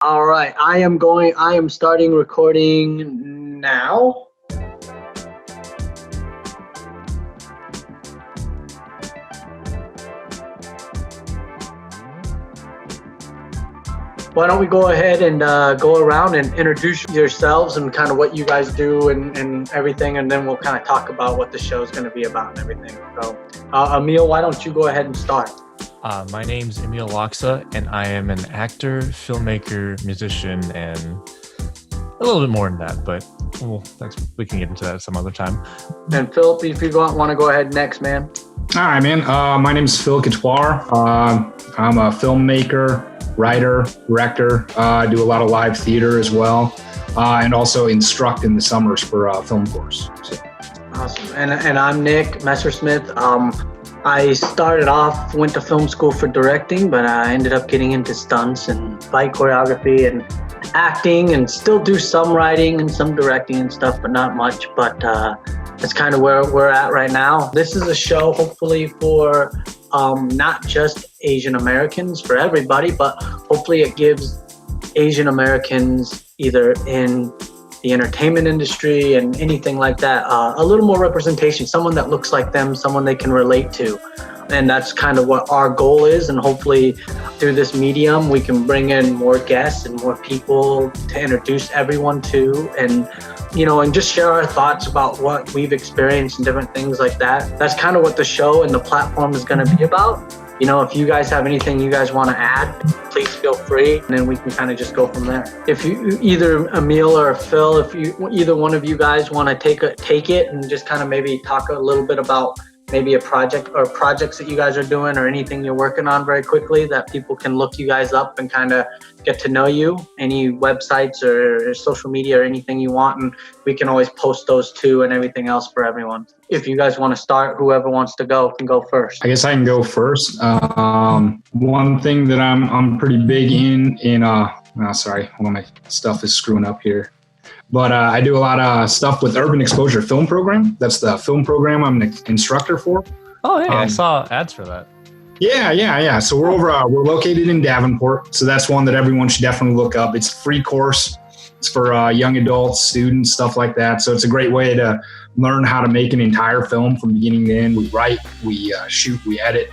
All right, I am starting recording now. Why don't we go ahead and go around and introduce yourselves and kind of what you guys do and everything, and then we'll kind of talk about what the show is going to be about and everything. So, Emille, why don't you go ahead and start? My name's Emille Lacsa, and I am an actor, filmmaker, musician, and a little bit more than that, but we can get into that some other time. And Phil, if you want to go ahead next, man. All right, man. My name is Phil Cathoir. I'm a filmmaker, writer, director. I do a lot of live theater as well, and also instruct in the summers for a film course. So. Awesome. And I'm Nick Messersmith. I started off, went to film school for directing, but I ended up getting into stunts and fight choreography and acting, and still do some writing and some directing and stuff, but not much. But that's kind of where we're at right now. This is a show hopefully for not just Asian Americans, for everybody, but hopefully it gives Asian Americans either in the entertainment industry and anything like that, a little more representation, someone that looks like them, someone they can relate to. And that's kind of what our goal is. And hopefully through this medium, we can bring in more guests and more people to introduce everyone to, and just share our thoughts about what we've experienced and different things like that. That's kind of what the show and the platform is going to be about. If you guys have anything you guys want to add, please feel free, and then we can kind of just go from there. If you, either Emille or Phil, if either one of you guys want to take it and just kind of maybe talk a little bit about maybe a project or projects that you guys are doing or anything you're working on very quickly that people can look you guys up and kind of get to know you, any websites or social media or anything you want, and we can always post those too and everything else for everyone. If you guys want to start, whoever wants to go can go first. I guess I can go first. One thing that I'm pretty big in sorry, one of my stuff is screwing up here. But I do a lot of stuff with Urban Exposure Film Program. That's the film program I'm an instructor for. Oh, hey, I saw ads for that. Yeah. So we're located in Davenport. So that's one that everyone should definitely look up. It's a free course. It's for young adults, students, stuff like that. So it's a great way to learn how to make an entire film from beginning to end. We write, we shoot, we edit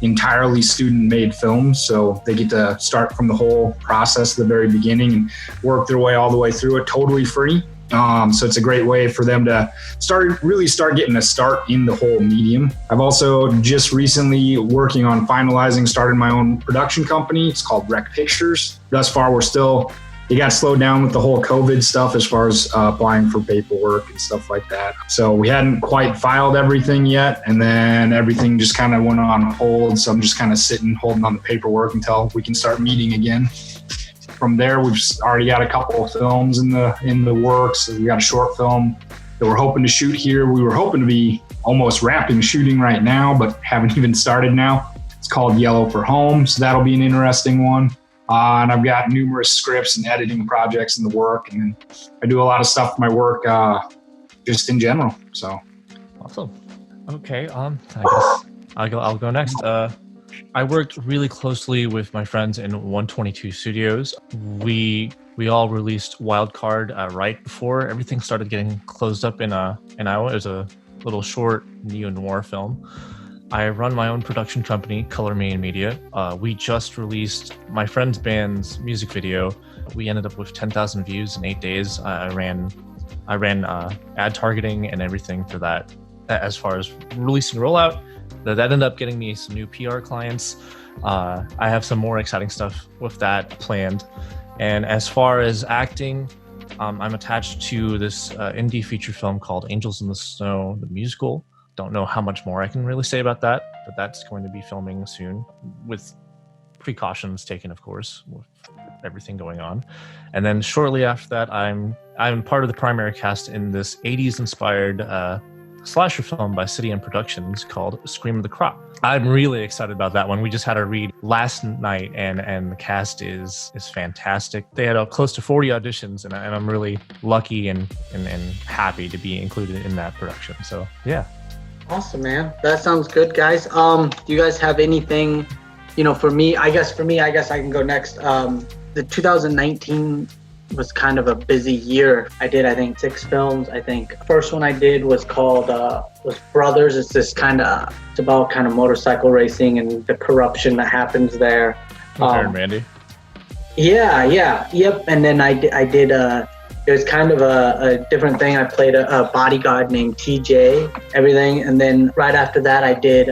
entirely student-made films. So they get to start from the whole process at the very beginning and work their way all the way through it totally free. So it's a great way for them to start getting a start in the whole medium. I've also just recently working on starting my own production company. It's called Rec Pictures. Thus far, it got slowed down with the whole COVID stuff as far as applying for paperwork and stuff like that. So we hadn't quite filed everything yet, and then everything just kind of went on hold. So I'm just kind of holding on the paperwork until we can start meeting again. From there, we've already got a couple of films in the works. We got a short film that we're hoping to shoot here. We were hoping to be almost wrapping shooting right now, but haven't even started now. It's called Yellow for Home, so that'll be an interesting one. And I've got numerous scripts and editing projects in the work, and then I do a lot of stuff with my work just in general. So awesome. Okay, I guess I'll go next. I worked really closely with my friends in 122 Studios. We all released Wildcard right before everything started getting closed up in Iowa. It was a little short neo-noir film. I run my own production company, Color Me Media. We just released my friend's band's music video. We ended up with 10,000 views in 8 days. I ran ad targeting and everything for that. As far as release and rollout, that ended up getting me some new PR clients. I have some more exciting stuff with that planned. And as far as acting, I'm attached to this indie feature film called Angels in the Snow, the musical. Don't know how much more I can really say about that, but that's going to be filming soon with precautions taken, of course, with everything going on. And then shortly after that, I'm part of the primary cast in this 80s inspired slasher film by City and Productions called Scream of the Crop. I'm really excited about that one. We just had a read last night, and the cast is fantastic. They had close to 40 auditions, and I'm really lucky and happy to be included in that production. So yeah. Awesome, man. That sounds good, guys. Do you guys have anything, for me, I guess I can go next. The 2019 was kind of a busy year. I did, I think, 6 films. I think first one I did was called was Brothers. It's about kind of motorcycle racing and the corruption that happens there. Bandy. Yep. And then I did it was kind of a different thing. I played a bodyguard named TJ, everything. And then right after that, I did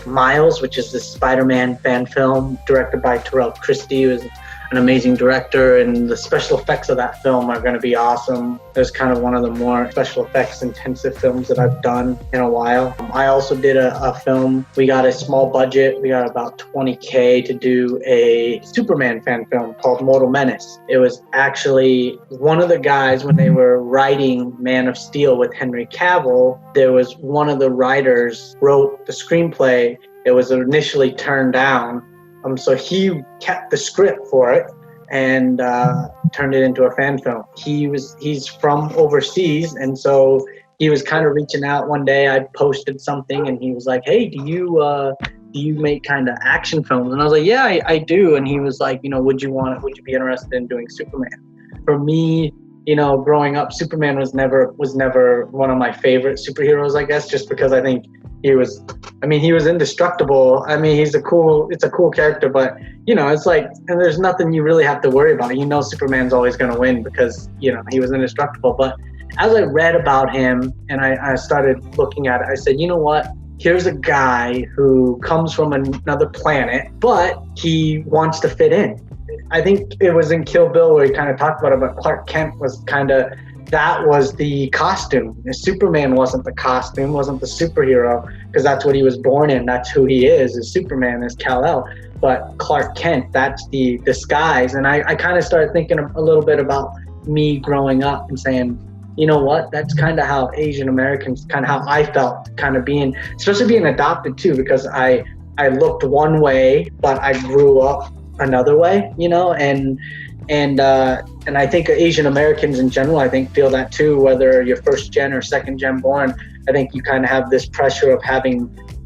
Miles, which is the Spider-Man fan film directed by Tarrell. Christie, who is an amazing director, and the special effects of that film are going to be awesome. It was kind of one of the more special effects intensive films that I've done in a while. I also did a film. We got a small budget. We got about $20K to do a Superman fan film called Mortal Menace. It was actually one of the guys, when they were writing Man of Steel with Henry Cavill, there was one of the writers wrote the screenplay. It was initially turned down. So he kept the script for it and turned it into a fan film. He's from overseas, and so he was kind of reaching out one day. I posted something, and he was like, "Hey, do you make kind of action films?" And I was like, "Yeah, I do." And he was like, "Would you be interested in doing Superman?" For me, growing up, Superman was never one of my favorite superheroes, I guess, just because I think he was indestructible. I mean, it's a cool character, but it's like, and there's nothing you really have to worry about. Superman's always going to win because, he was indestructible. But as I read about him and I started looking at it, I said, you know what? Here's a guy who comes from another planet, but he wants to fit in. I think it was in Kill Bill where he kind of talked about it, but Clark Kent was that was the costume. Superman wasn't the costume, wasn't the superhero, because that's what he was born in. That's who he is Superman, is Kal-El. But Clark Kent, that's the disguise. And I kind of started thinking a little bit about me growing up and saying, you know what, that's kind of how Asian Americans, kind of how I felt, kind of being, especially being adopted too, because I looked one way, but I grew up another way, and I think Asian Americans in general, I think, feel that too, whether you're first gen or second gen born. I think you kind of have this pressure of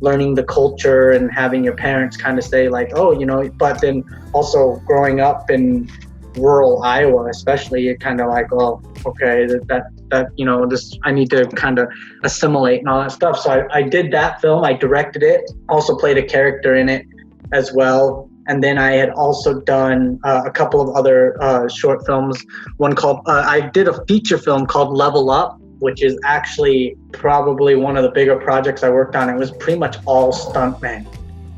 learning the culture and having your parents kind of say like, oh, but then also growing up in rural Iowa, especially, you're kind of like, oh, okay, this, I need to kind of assimilate and all that stuff. So I did that film. I directed it, also played a character in it as well. And then I had also done a couple of other short films. One called, I did a feature film called Level Up, which is actually probably one of the bigger projects I worked on. It was pretty much all stuntmen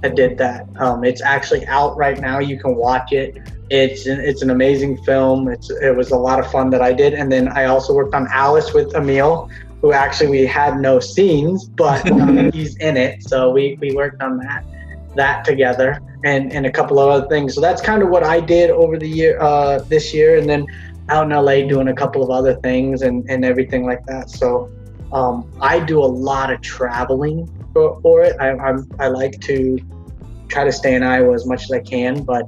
that did that. It's actually out right now. You can watch it. It's an amazing film. It was a lot of fun that I did. And then I also worked on Alice with Emille, who actually we had no scenes, but he's in it. So we worked on that together, and a couple of other things. So that's kind of what I did over the year, this year, and then out in LA doing a couple of other things and everything like that. So I do a lot of traveling for it. I like to try to stay in Iowa as much as I can, but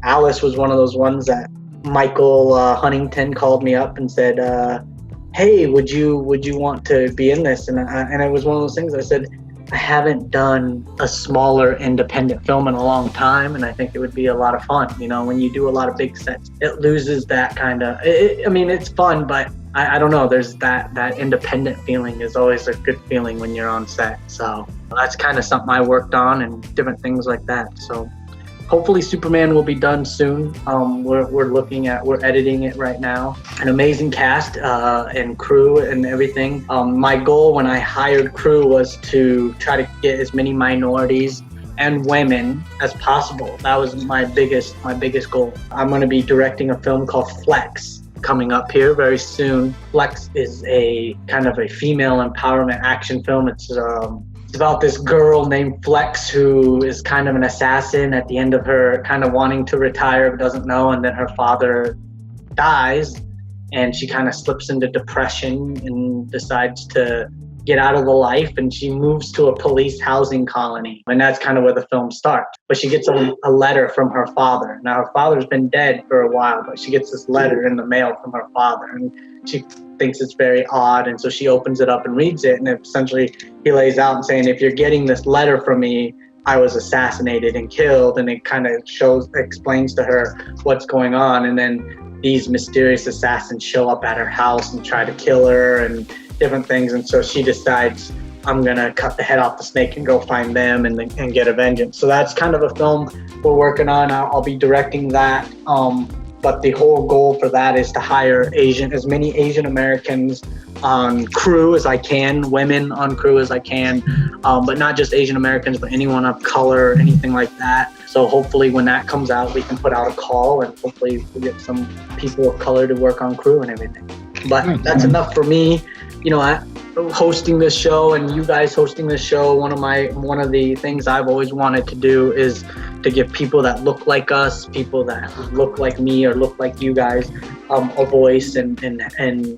Alice was one of those ones that Michael Huntington called me up and said, hey, would you want to be in this? And it was one of those things I said, I haven't done a smaller independent film in a long time, and I think it would be a lot of fun. When you do a lot of big sets, it loses that kind of, it's fun, but I don't know, there's that independent feeling is always a good feeling when you're on set. So that's kind of something I worked on and different things like that. So hopefully Superman will be done soon. We're editing it right now. An amazing cast and crew and everything. My goal when I hired crew was to try to get as many minorities and women as possible. That was my biggest goal. I'm going to be directing a film called Flex coming up here very soon. Flex is a kind of a female empowerment action film. It's about this girl named Flex who is kind of an assassin at the end of her kind of wanting to retire but doesn't know, and then her father dies and she kind of slips into depression and decides to get out of the life, and she moves to a police housing colony, and that's kind of where the film starts. But she gets a letter from her father. Now her father's been dead for a while, but she gets this letter in the mail from her father, and she thinks it's very odd, and so she opens it up and reads it, and essentially he lays out and saying, if you're getting this letter from me, I was assassinated and killed, and it kind of explains to her what's going on, and then these mysterious assassins show up at her house and try to kill her and different things, and so she decides, I'm gonna cut the head off the snake and go find them and get a vengeance. So that's kind of a film we're working on. I'll be directing that. But the whole goal for that is to hire as many Asian Americans on crew as I can, women on crew as I can, but not just Asian Americans, but anyone of color, anything like that. So hopefully when that comes out, we can put out a call and hopefully we'll get some people of color to work on crew and everything. But that's enough for me. You know, hosting this show and you guys hosting this show, one of the things I've always wanted to do is to give people that look like us, people that look like me or look like you guys, a voice and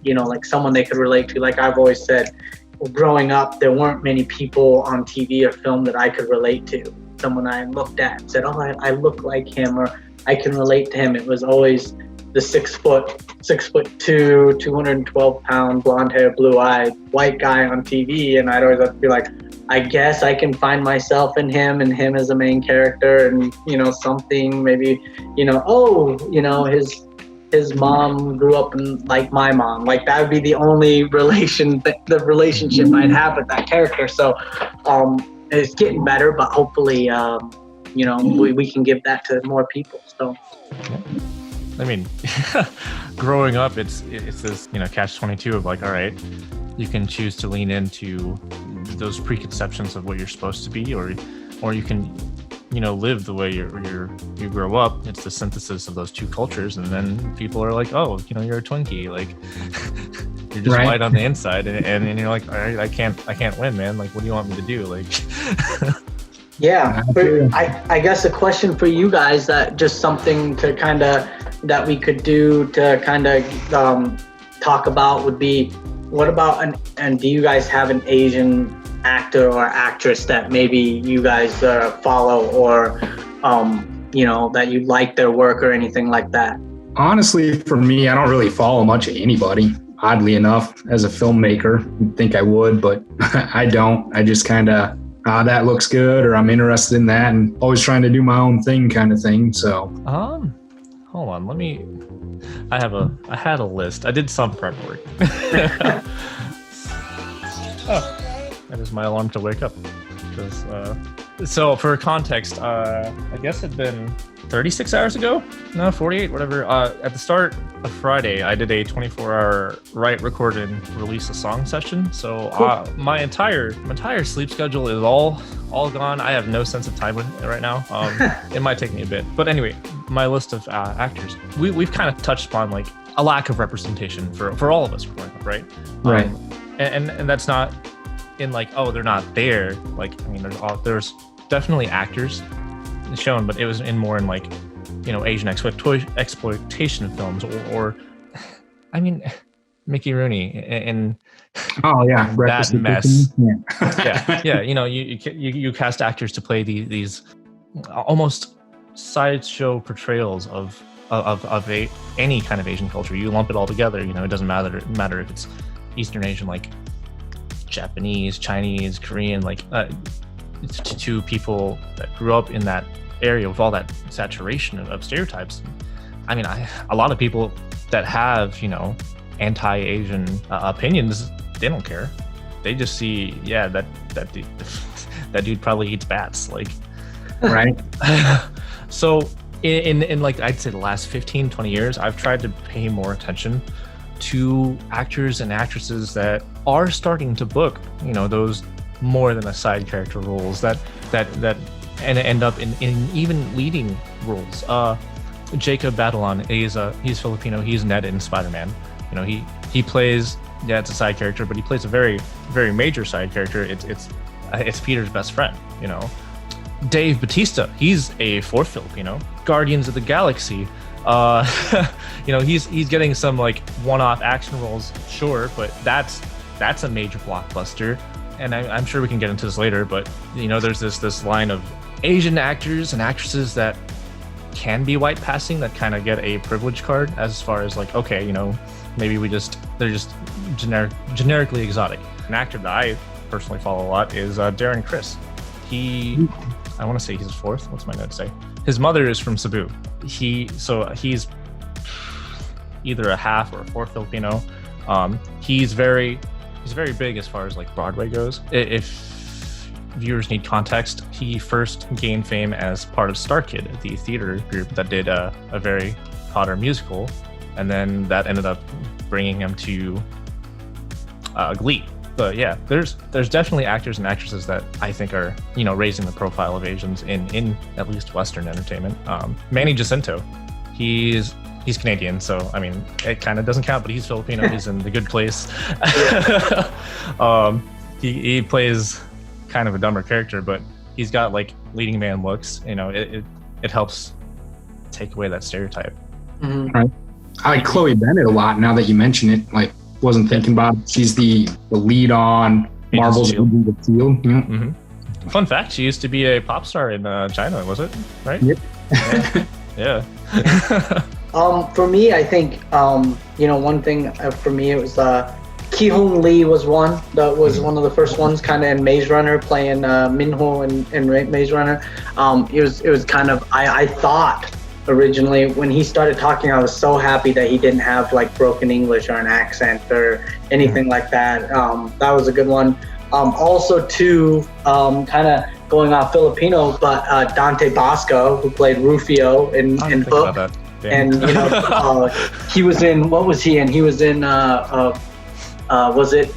you know, like someone they could relate to. Like I've always said, growing up, there weren't many people on TV or film that I could relate to. Someone I looked at and said, oh, I look like him, or I can relate to him. It was always the 6'2", 212 pound, blonde hair, blue eyed, white guy on TV. And I'd always have to be like, I guess I can find myself in him and him as a main character, and, you know, something maybe, you know, oh, you know, his mom grew up like my mom. Like that would be the only the relationship I'd have with that character. So it's getting better, but hopefully, you know, we can give that to more people. So. I mean, growing up, it's this, you know, catch-22 of like, all right, you can choose to lean into those preconceptions of what you're supposed to be, or you can, you know, live the way you grow up. It's the synthesis of those two cultures, and then people are like, oh, you know, you're a Twinkie, like you're just white on the inside, and you're like, all right, I can't win, man. Like, what do you want me to do? Like. Yeah, I guess a question for you guys, that just something to kind of that we could do to kind of talk about would be, what about and do you guys have an Asian actor or actress that maybe you guys follow, or you know, that you like their work or anything like that? Honestly, for me, I don't really follow much of anybody. Oddly enough, as a filmmaker, you'd think I would, but I don't. I just kind of, that looks good, or I'm interested in that, and always trying to do my own thing kind of thing. So hold on, I had a list. I did some prep work. Oh, that is my alarm to wake up. So for context, I guess it'd been 36 hours ago? No, 48, whatever. At the start of Friday, I did a 24-hour write, record, and release a song session. So my entire sleep schedule is all gone. I have no sense of time with it right now. It might take me a bit. But anyway, my list of actors. We've kind of touched upon like a lack of representation for all of us growing up, right? Right. And that's not in like, oh, they're not there. Like, I mean, there's definitely actors shown, but it was more in like, you know, Asian exploitation films, or I mean, Mickey Rooney and that mess. Yeah. You know, you cast actors to play these almost sideshow portrayals of any kind of Asian culture. You lump it all together. You know, it doesn't matter if it's Eastern Asian, like Japanese, Chinese, Korean, like to people that grew up in that area with all that saturation of stereotypes. I mean, a lot of people that have, you know, anti-Asian opinions, they don't care. They just see, that dude probably eats bats, like, right. So in like, I'd say the last 15, 20 years, I've tried to pay more attention to actors and actresses that are starting to book, you know, those more than a side character roles that end up in even leading roles. Jacob Batalon, he's Filipino. He's Ned in Spider-Man. You know, he plays, it's a side character, but he plays a very, very major side character. It's Peter's best friend. You know, Dave Bautista, he's a fourth Filipino. Guardians of the Galaxy, you know, he's getting some like one-off action roles, sure, but that's a major blockbuster. And I'm sure we can get into this later, but you know, there's this line of Asian actors and actresses that can be white passing, that kind of get a privilege card as far as like, okay, you know, maybe they're just generically exotic. An actor that I personally follow a lot is Darren Criss. He I want to say he's fourth. What's my note say? His mother is from Cebu. He's either a half or a fourth Filipino. He's very big as far as like Broadway goes. If viewers need context, he first gained fame as part of Star Kid, the theater group that did a very Potter musical, and then that ended up bringing him to Glee. But yeah, there's definitely actors and actresses that I think are, you know, raising the profile of Asians in at least Western entertainment. Manny Jacinto, he's Canadian, so I mean it kind of doesn't count, but he's Filipino. He's in The Good Place. He plays kind of a dumber character, but he's got like leading man looks. You know, it helps take away that stereotype. Mm-hmm. Right. I like Chloe Bennett a lot now that you mention it. Like, wasn't thinking about it. She's the lead on Marvel's Agents of Shield. Yeah. Mm-hmm. Fun fact, she used to be a pop star in China, was it? Right? Yep. Yeah. For me, I think, you know, one thing for me, it was Ki-Hong Lee was one. That was one of the first ones, kind of in Maze Runner, playing Minho in Maze Runner. It was kind of, I thought originally when he started talking, I was so happy that he didn't have like broken English or an accent or anything like that. That was a good one. Also too, kind of going off Filipino, but Dante Bosco, who played Rufio in Hook. And you know, he was in, what was he in? He was in was it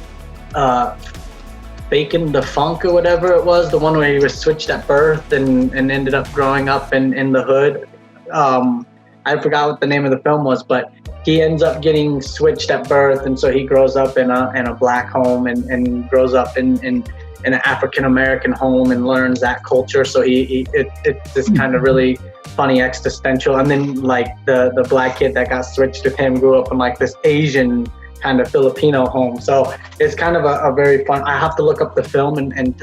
Bacon the Funk or whatever it was, the one where he was switched at birth and ended up growing up in the hood. I forgot what the name of the film was, but he ends up getting switched at birth, and so he grows up in a black home and grows up in an African American home and learns that culture. So it's this kind of really funny existential. And then like the black kid that got switched with him grew up in like this Asian kind of Filipino home. So it's kind of a very fun. I have to look up the film and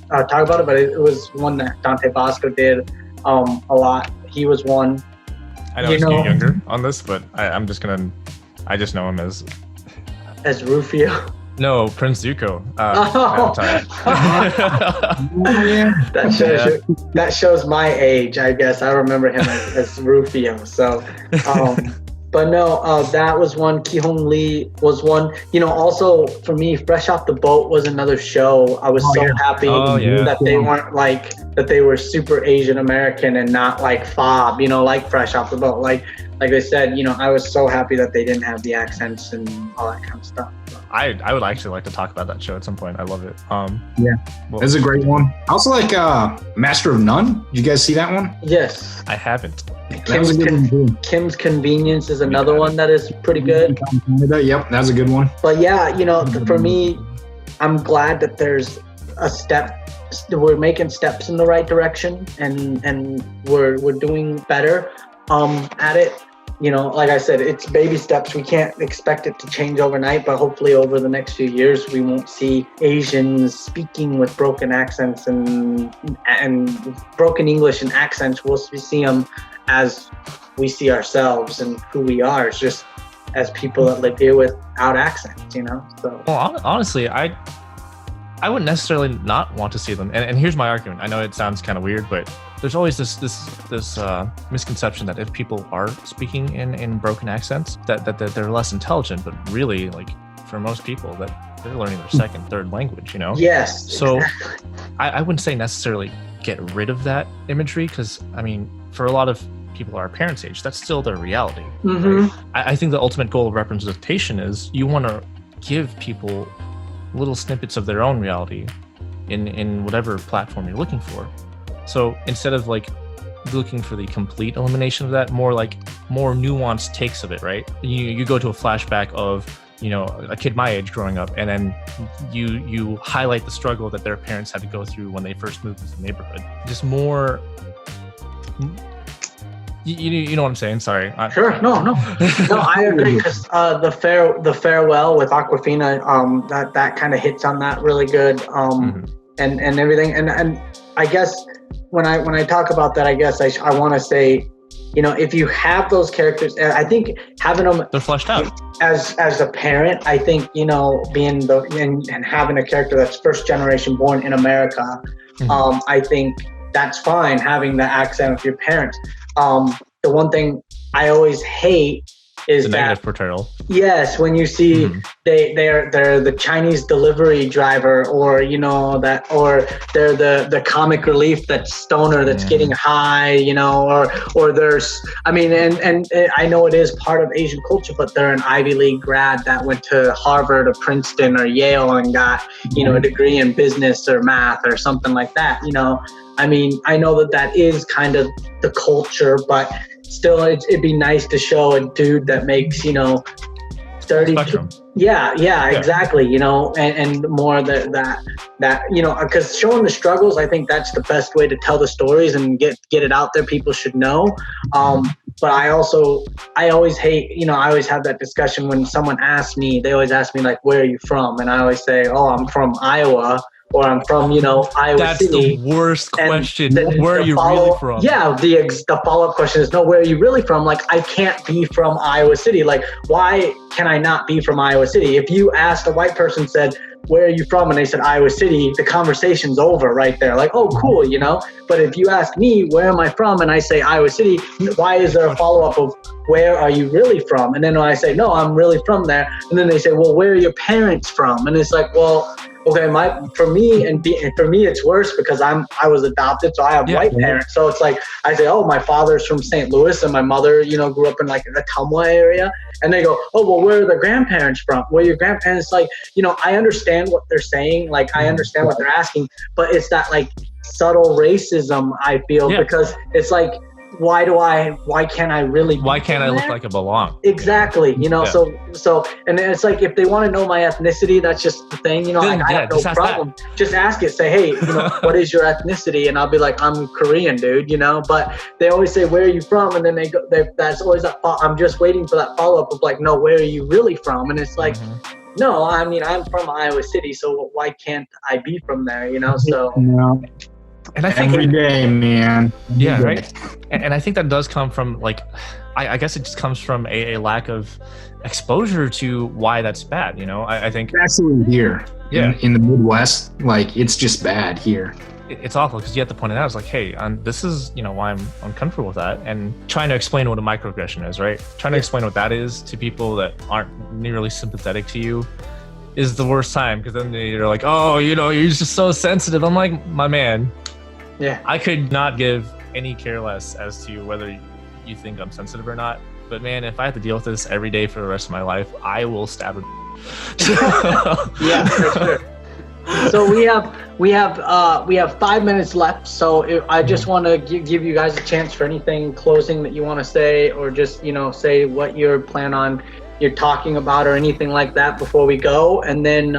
talk about it, but it was one that Dante Bosco did a lot. He was one. I know he's younger on this, but I just know him as Rufio. No, Prince Zuko. That shows my age, I guess. I remember him as Rufio. So, but no, that was one. Ki-Hong Lee was one. You know, also for me, Fresh Off the Boat was another show. I was happy that they weren't like, that they were super Asian American and not like Fob, you know, like Fresh Off the Boat. Like I said, you know, I was so happy that they didn't have the accents and all that kind of stuff. I would actually like to talk about that show at some point. I love it. That's a great one. I also like Master of None. Did you guys see that one? Yes. I haven't. Kim's Convenience is another one that is pretty good. Yep, that's a good one. But yeah, you know, for me, I'm glad that there's a step. We're making steps in the right direction, and we're doing better at it. You know, like I said, it's baby steps. We can't expect it to change overnight, but hopefully over the next few years, we won't see Asians speaking with broken accents and broken English and accents. We'll see them as we see ourselves and who we are. It's just as people that live here without accents, you know? So. Well, honestly, I wouldn't necessarily not want to see them. And here's my argument. I know it sounds kind of weird, but there's always this misconception that if people are speaking in broken accents, that they're less intelligent. But really, like for most people, that they're learning their second, third language. You know. Yes. So I wouldn't say necessarily get rid of that imagery, because I mean, for a lot of people our parents' age, that's still their reality. Mm-hmm. Right? I think the ultimate goal of representation is you want to give people little snippets of their own reality in whatever platform you're looking for. So instead of like looking for the complete elimination of that, more nuanced takes of it, right? You go to a flashback of, you know, a kid my age growing up, and then you highlight the struggle that their parents had to go through when they first moved into the neighborhood. Just more, you know what I'm saying? Sorry. Sure. No, I agree, because the farewell with Awkwafina, that kind of hits on that really good, and everything, and I guess when I talk about that, I guess I want to say, you know, if you have those characters, I think having them, they're fleshed out. As a parent, I think, you know, being and having a character that's first generation born in America, I think that's fine having the accent with your parents. The one thing I always hate is the that negative portrayal. Yes, when you see they're the Chinese delivery driver, or you know that, or they're the comic relief, that stoner that's getting high, you know, or there's, I mean, and I know it is part of Asian culture, but they're an Ivy League grad that went to Harvard or Princeton or Yale and got, you know, a degree in business or math or something like that. You know, I mean, I know that is kind of the culture, but still, it'd be nice to show a dude that makes, you know, 30. Yeah, exactly. You know, and more that you know, because showing the struggles, I think that's the best way to tell the stories and get it out there. People should know. But I always hate, you know, I always have that discussion when someone asks me. They always ask me, like, where are you from? And I always say, oh, I'm from Iowa. Or I'm from, you know, Iowa City. That's the worst question. Where are you really from? Yeah, the follow-up question is, no, where are you really from? Like, I can't be from Iowa City. Like, why can I not be from Iowa City? If you asked a white person, said, where are you from? And they said Iowa City, the conversation's over right there. Like, oh, cool, you know? But if you ask me, where am I from? And I say Iowa City, why is there a follow-up of, where are you really from? And then when I say, no, I'm really from there. And then they say, well, where are your parents from? And it's like, well, okay, for me, it's worse because I was adopted, so I have white parents. So it's like, I say, oh, my father's from St. Louis and my mother, you know, grew up in like the Tumwa area. And they go, oh, well, where are the grandparents from? Where are your grandparents? Like, you know, I understand what they're saying. Like, I understand what they're asking, but it's that like subtle racism, I feel, because it's like, why can't I look like I belong? Exactly. You know, so, and it's like, if they want to know my ethnicity, that's just the thing, you know, like, I have no problem. Just ask it, say, hey, you know, what is your ethnicity? And I'll be like, I'm Korean, dude, you know, but they always say, where are you from? And then that's always I'm just waiting for that follow-up of like, no, where are you really from? And it's like, no, I mean, I'm from Iowa City, so why can't I be from there, you know? So. No. And I think every day, man. Right. And I think that does come from like, I guess it just comes from a lack of exposure to why that's bad. You know, I think especially here, in the Midwest, like it's just bad here. It's awful because you have to point it out. It's like, hey, this is, you know, why I'm uncomfortable with that, and trying to explain what a microaggression is, right? Trying to explain what that is to people that aren't nearly sympathetic to you is the worst time, because then they're like, oh, you know, you're just so sensitive. I'm like, my man. Yeah, I could not give any care less as to whether you think I'm sensitive or not. But man, if I have to deal with this every day for the rest of my life, I will stab it. Yeah, for sure. So we have 5 minutes left. So I just want to give you guys a chance for anything closing that you want to say, or just, you know, say what you're talking about or anything like that before we go. And then,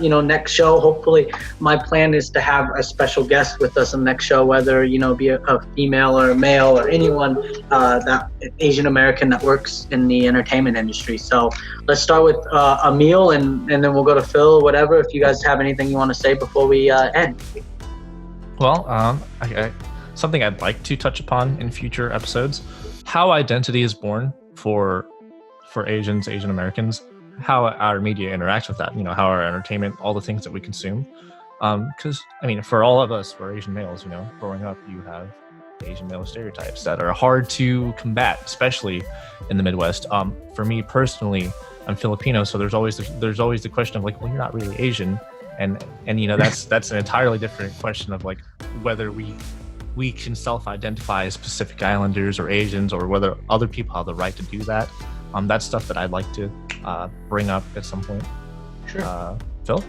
you know, next show, hopefully my plan is to have a special guest with us in the next show, whether, you know, be a female or a male or anyone that Asian American that works in the entertainment industry. So let's start with Emille, and then we'll go to Phil, whatever, if you guys have anything you want to say before we end. Well, something I'd like to touch upon in future episodes, how identity is born for Asian Americans, how our media interacts with that, you know, how our entertainment, all the things that we consume. Because, I mean, for all of us, for Asian males, you know, growing up, you have Asian male stereotypes that are hard to combat, especially in the Midwest. For me personally, I'm Filipino, so there's always the question of like, well, you're not really Asian, and you know, that's an entirely different question of like whether we can self-identify as Pacific Islanders or Asians, or whether other people have the right to do that. That's stuff that I'd like to bring up at some point. Sure. Phil?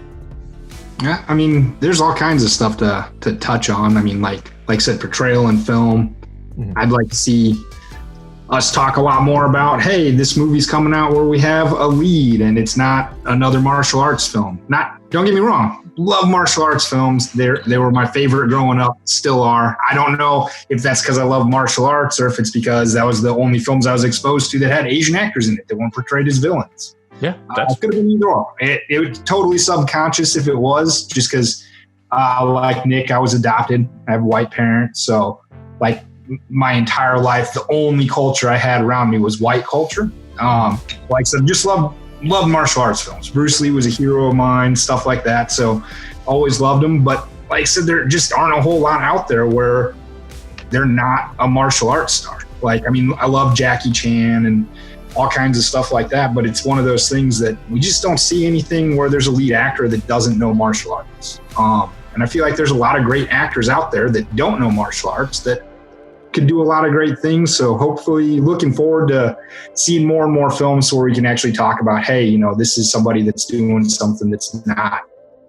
Yeah, I mean, there's all kinds of stuff to touch on. I mean, like I said, portrayal in film. I'd like to see us talk a lot more about, hey, this movie's coming out where we have a lead and it's not another martial arts film. Don't get me wrong, love martial arts films. They were my favorite growing up, still are. I don't know if that's because I love martial arts or if it's because that was the only films I was exposed to that had Asian actors in it that weren't portrayed as villains. Yeah, it could have been either or. It was totally subconscious if it was, just because like Nick, I was adopted. I have white parents, so like my entire life, the only culture I had around me was white culture. Like I said, just love martial arts films. Bruce Lee was a hero of mine, stuff like that. So always loved him. But like I said, there just aren't a whole lot out there where they're not a martial arts star. Like, I mean, I love Jackie Chan and all kinds of stuff like that, but it's one of those things that we just don't see anything where there's a lead actor that doesn't know martial arts. And I feel like there's a lot of great actors out there that don't know martial arts that could do a lot of great things. So hopefully looking forward to seeing more and more films where we can actually talk about, hey, you know, this is somebody that's doing something that's not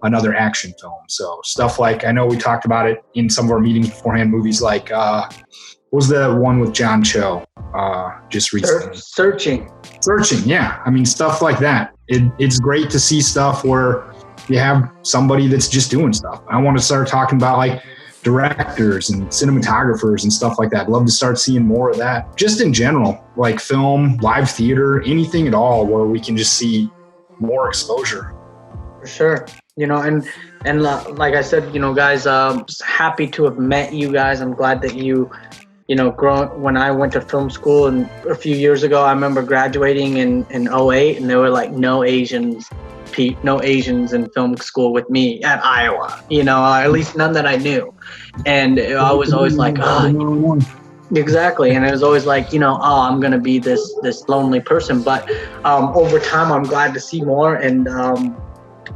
another action film. So stuff like, I know we talked about it in some of our meetings beforehand, movies like, what was the one with John Cho just recently? Searching, yeah. I mean, stuff like that. It's great to see stuff where you have somebody that's just doing stuff. I want to start talking about like directors and cinematographers and stuff like that. I'd love to start seeing more of that. Just in general, like film, live theater, anything at all where we can just see more exposure. For sure. You know, and like I said, you know, guys, happy to have met you guys. I'm glad that you know, when I went to film school and a few years ago, I remember graduating in 2008, and there were like no Asians in film school with me at Iowa, you know, at least none that I knew. And I was always like, oh, exactly. And it was always like, you know, oh, I'm going to be this lonely person. But over time, I'm glad to see more. And,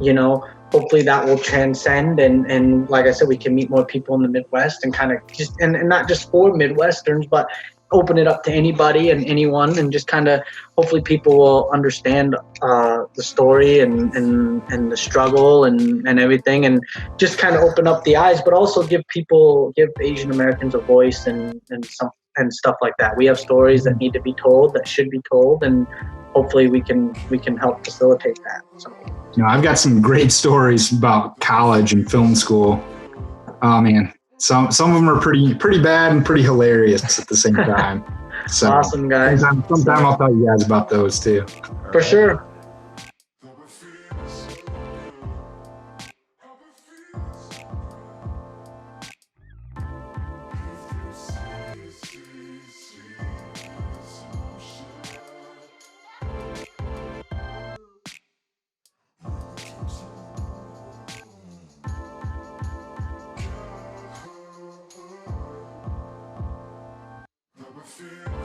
you know, hopefully that will transcend. And like I said, we can meet more people in the Midwest and kind of just, and not just for Midwesterns, but open it up to anybody and anyone, and just kind of hopefully people will understand the story and the struggle and everything, and just kind of open up the eyes, but also give Asian Americans a voice and stuff like that. We have stories that need to be told, that should be told, and hopefully we can help facilitate that. So, you know, I've got some great stories about college and film school. Oh man. Some of them are pretty bad and pretty hilarious at the same time. So awesome, guys. Sometime I'll tell you guys about those too. For sure. Fear.